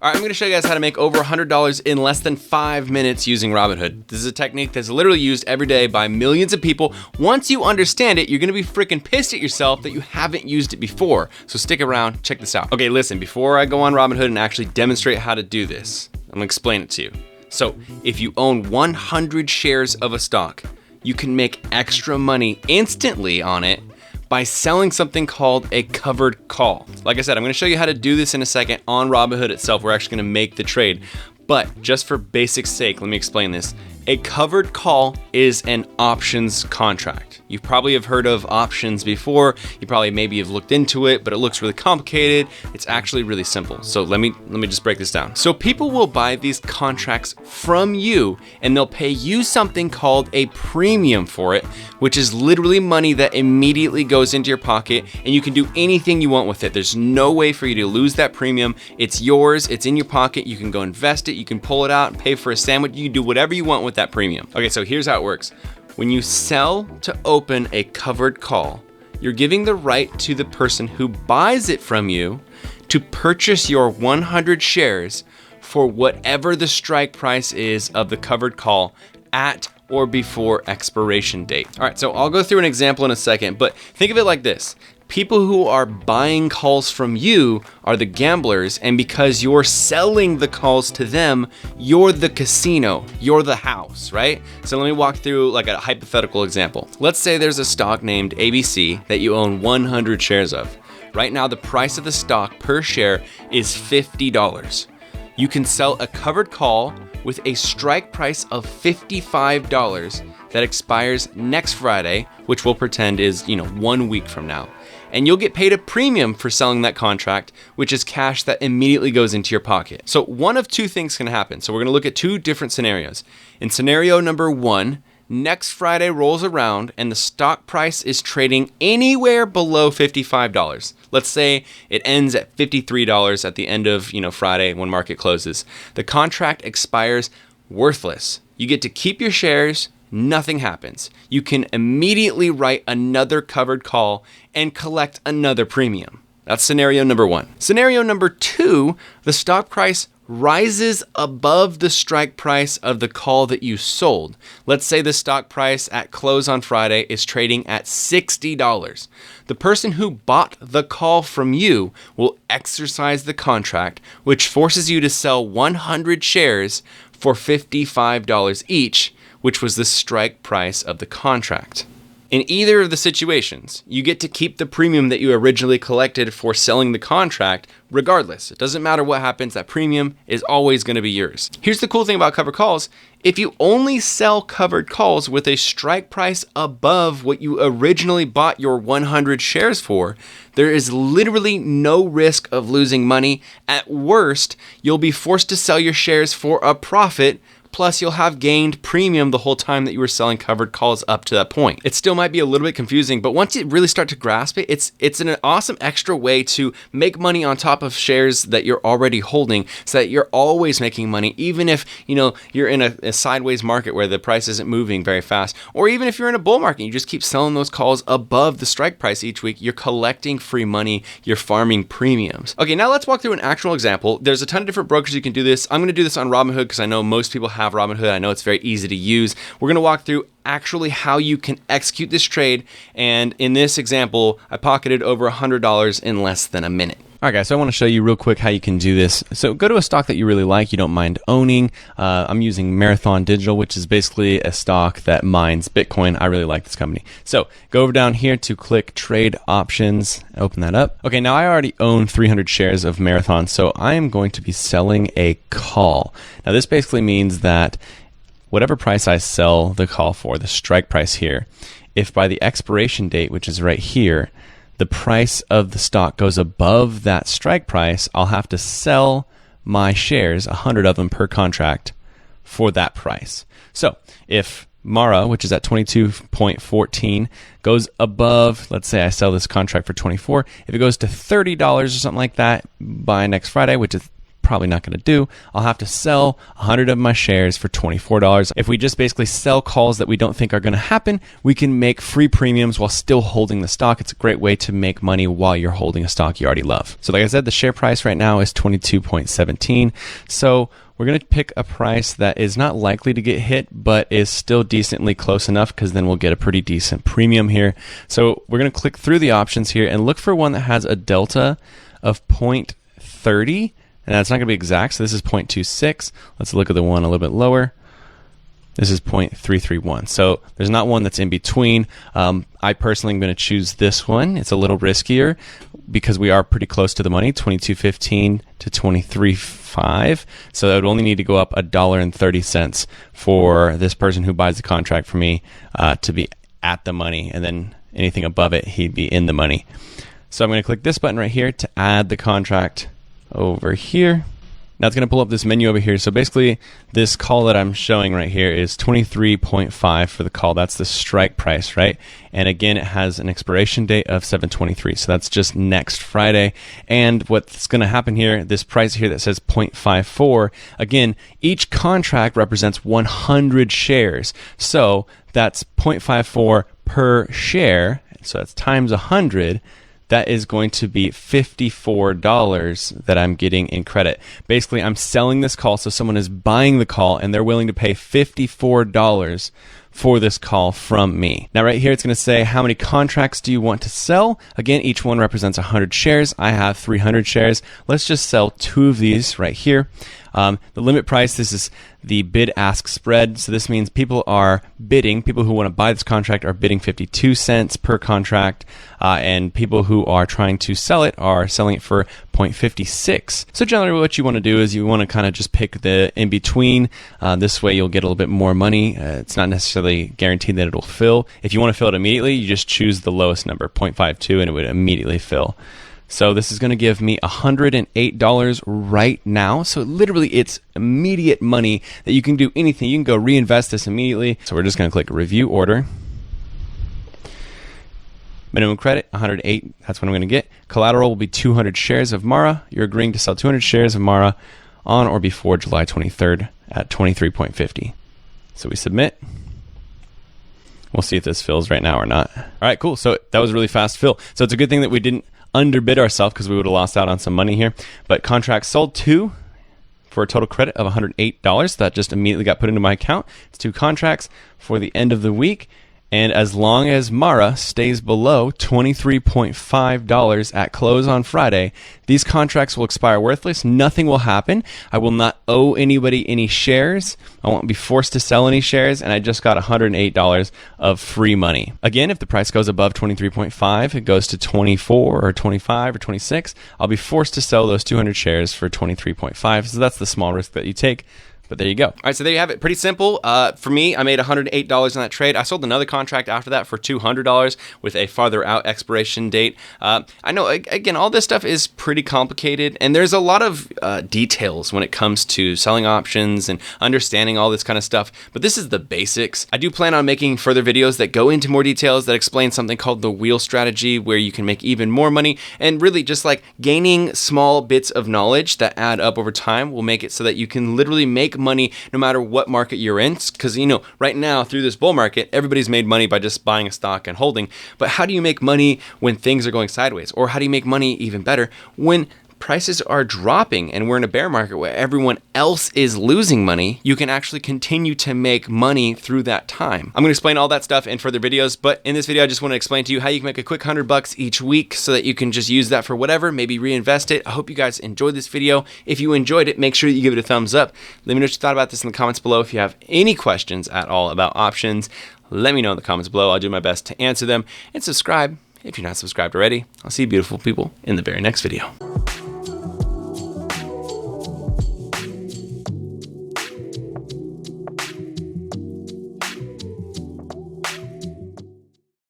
All right, I'm going to show you guys how to make over $100 in less than 5 minutes using Robinhood. This is a technique that's literally used every day by millions of people. Once you understand it, you're going to be freaking pissed at yourself that you haven't used it before. So stick around, check this out. Okay, listen, before I go on Robinhood and actually demonstrate how to do this, I'm going to explain it to you. So if you own 100 shares of a stock, you can make extra money instantly on it by selling something called a covered call. Like I said, I'm gonna show you how to do this in a second on Robinhood itself. We're actually gonna make the trade. But just for basic sake, let me explain this. A covered call is an options contract. You probably have heard of options before. You probably maybe have looked into it, but it looks really complicated. It's actually really simple. So let me just break this down. So people will buy these contracts from you and they'll pay you something called a premium for it, which is literally money that immediately goes into your pocket and you can do anything you want with it. There's no way for you to lose that premium. It's yours, it's in your pocket. You can go invest it, you can pull it out and pay for a sandwich. You can do whatever you want with that premium. Okay, so here's how it works. When you sell to open a covered call, you're giving the right to the person who buys it from you to purchase your 100 shares for whatever the strike price is of the covered call at or before expiration date. All right, so I'll go through an example in a second, but think of it like this. People who are buying calls from you are the gamblers, and because you're selling the calls to them, you're the casino, you're the house, right? So let me walk through like a hypothetical example. Let's say there's a stock named ABC that you own 100 shares of. Right now, the price of the stock per share is $50. You can sell a covered call with a strike price of $55 that expires next Friday, which we'll pretend is, 1 week from now. And you'll get paid a premium for selling that contract, which is cash that immediately goes into your pocket. So one of two things can happen. So we're gonna look at two different scenarios. In scenario number one, next Friday rolls around and the stock price is trading anywhere below $55. Let's say it ends at $53 at the end of, Friday when market closes. The contract expires worthless. You get to keep your shares, nothing happens. You can immediately write another covered call and collect another premium. That's scenario number one. Scenario number two, the stock price rises above the strike price of the call that you sold. Let's say the stock price at close on Friday is trading at $60. The person who bought the call from you will exercise the contract, which forces you to sell 100 shares for $55 each, which was the strike price of the contract. In either of the situations, you get to keep the premium that you originally collected for selling the contract regardless. It doesn't matter what happens, that premium is always going to be yours. Here's the cool thing about covered calls. If you only sell covered calls with a strike price above what you originally bought your 100 shares for, there is literally no risk of losing money. At worst, you'll be forced to sell your shares for a profit. Plus, you'll have gained premium the whole time that you were selling covered calls up to that point. It still might be a little bit confusing, but once you really start to grasp it, it's an awesome extra way to make money on top of shares that you're already holding so that you're always making money, even if you're in a sideways market where the price isn't moving very fast, or even if you're in a bull market, you just keep selling those calls above the strike price each week. You're collecting free money, you're farming premiums. Okay, now let's walk through an actual example. There's a ton of different brokers you can do this. I'm going to do this on Robinhood because I know most people have Robinhood. I know it's very easy to use. We're going to walk through actually how you can execute this trade. And in this example, I pocketed over $100 in less than a minute. All right, guys, so I want to show you real quick how you can do this. So go to a stock that you really like, you don't mind owning. I'm using Marathon Digital, which is basically a stock that mines Bitcoin. I really like this company. So go over down here to click Trade Options, open that up. Okay, now I already own 300 shares of Marathon, so I am going to be selling a call. Now this basically means that whatever price I sell the call for, the strike price here, if by the expiration date, which is right here, the price of the stock goes above that strike price, I'll have to sell my shares, 100 of them per contract, for that price. So if Mara, which is at 22.14, goes above, let's say I sell this contract for 24, if it goes to $30 or something like that by next Friday, which is probably not going to do, I'll have to sell 100 of my shares for $24. If we just basically sell calls that we don't think are going to happen, we can make free premiums while still holding the stock. It's a great way to make money while you're holding a stock you already love. So like I said, the share price right now is 22.17. So we're going to pick a price that is not likely to get hit, but is still decently close enough, because then we'll get a pretty decent premium here. So we're going to click through the options here and look for one that has a delta of 0.30. And that's not going to be exact, so this is 0.26. Let's look at the one a little bit lower. This is 0.331. So there's not one that's in between. I personally am going to choose this one. It's a little riskier because we are pretty close to the money, 22.15 to 23.5. So I would only need to go up $1.30 for this person who buys the contract for me to be at the money, and then anything above it, he'd be in the money. So I'm going to click this button right here to add the contract over here. Now it's going to pull up this menu over here. So basically this call that I'm showing right here is 23.5 for the call. That's the strike price, right? And again, it has an expiration date of 7/23. So that's just next Friday. And what's going to happen here, this price here that says 0.54, again, each contract represents 100 shares. So that's 0.54 per share. So that's times 100. That is going to be $54 that I'm getting in credit. Basically, I'm selling this call, so someone is buying the call and they're willing to pay $54 for this call from me. Now right here, it's going to say how many contracts do you want to sell? Again, each one represents 100 shares. I have 300 shares. Let's just sell 2 of these right here. The limit price, this is the bid-ask spread. So this means people are bidding, people who want to buy this contract are bidding 52 cents per contract, and people who are trying to sell it are selling it for 0.56. So generally what you want to do is you want to kind of just pick the in-between. This way you'll get a little bit more money. It's not necessarily guaranteed that it'll fill. If you want to fill it immediately, you just choose the lowest number, 0.52, and it would immediately fill. So this is going to give me $108 right now. So literally it's immediate money that you can do anything. You can go reinvest this immediately. So we're just going to click review order. Minimum credit, 108. That's what I'm going to get. Collateral will be 200 shares of Mara. You're agreeing to sell 200 shares of Mara on or before July 23rd at 23.50. So we submit. We'll see if this fills right now or not. All right, cool. So that was a really fast fill. So it's a good thing that we didn't underbid ourselves, because we would have lost out on some money here. But contracts sold 2 for a total credit of $108. That just immediately got put into my account. It's 2 contracts for the end of the week. And as long as Mara stays below $23.5 at close on Friday, these contracts will expire worthless. Nothing will happen. I will not owe anybody any shares. I won't be forced to sell any shares. And I just got $108 of free money. Again, if the price goes above 23.5, it goes to 24 or 25 or 26. I'll be forced to sell those 200 shares for 23.5. So that's the small risk that you take. But there you go. All right, so there you have it. Pretty simple. For me, I made $108 on that trade. I sold another contract after that for $200 with a farther out expiration date. I know, again, all this stuff is pretty complicated, and there's a lot of details when it comes to selling options and understanding all this kind of stuff, but this is the basics. I do plan on making further videos that go into more details that explain something called the wheel strategy, where you can make even more money, and really just like gaining small bits of knowledge that add up over time will make it so that you can literally make money no matter what market you're in. Because, you know, right now through this bull market, everybody's made money by just buying a stock and holding. But how do you make money when things are going sideways? Or how do you make money even better when prices are dropping and we're in a bear market where everyone else is losing money? You can actually continue to make money through that time. I'm going to explain all that stuff in further videos, but in this video, I just want to explain to you how you can make a quick $100 each week so that you can just use that for whatever, maybe reinvest it. I hope you guys enjoyed this video. If you enjoyed it, make sure that you give it a thumbs up. Let me know what you thought about this in the comments below. If you have any questions at all about options, let me know in the comments below. I'll do my best to answer them, and subscribe if you're not subscribed already. I'll see you beautiful people in the very next video.